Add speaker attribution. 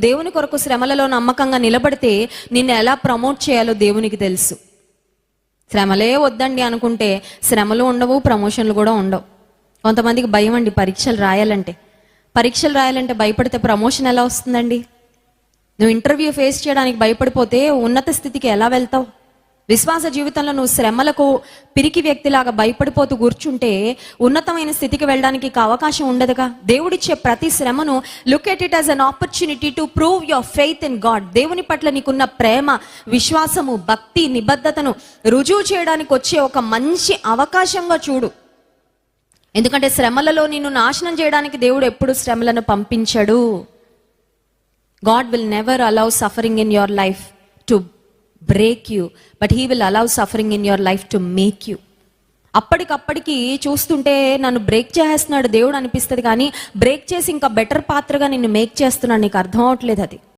Speaker 1: దేవుని కొరకు శ్రమలలో నమ్మకంగా నిలబడితే నిన్ను ఎలా ప్రమోట్ చేయాలో దేవునికి తెలుసు. శ్రమలే వద్దండి అనుకుంటే శ్రమలు ఉండవు, ప్రమోషన్లు కూడా ఉండవు. కొంతమందికి భయం అండి పరీక్షలు రాయాలంటే భయపడితే ప్రమోషన్ ఎలా వస్తుందండి? నువ్వు ఇంటర్వ్యూ ఫేస్ చేయడానికి భయపడిపోతే ఉన్నత స్థితికి ఎలా వెళ్తావు? విశ్వాస జీవితంలో నువ్వు శ్రమలకు పిరికి వ్యక్తిలాగా భయపడిపోతూ కూర్చుంటే ఉన్నతమైన స్థితికి వెళ్ళడానికి అవకాశం ఉండదుగా. దేవుడిచ్చే ప్రతి శ్రమను look at it as an opportunity to prove your faith in God. దేవుని పట్ల నీకున్న ప్రేమ, విశ్వాసము, భక్తి, నిబద్ధతను రుజువు చేయడానికి వచ్చే ఒక మంచి అవకాశంగా చూడు. ఎందుకంటే శ్రమలలో నిన్ను నాశనం చేయడానికి దేవుడు ఎప్పుడు శ్రమలను పంపించడు. God will never allow suffering in your life to break you, but he will allow suffering in your life to make you. అప్పటికప్పటికి చూస్తుంటే నన్ను బ్రేక్ చేస్తున్నాడు దేవుడు అనిపిస్తుంది, కానీ బ్రేక్ చేసి ఇంకా బెటర్ పాత్రగా నిన్ను మేక్ చేస్తున్నాడు. నీకు అర్థం అవట్లేదు అది.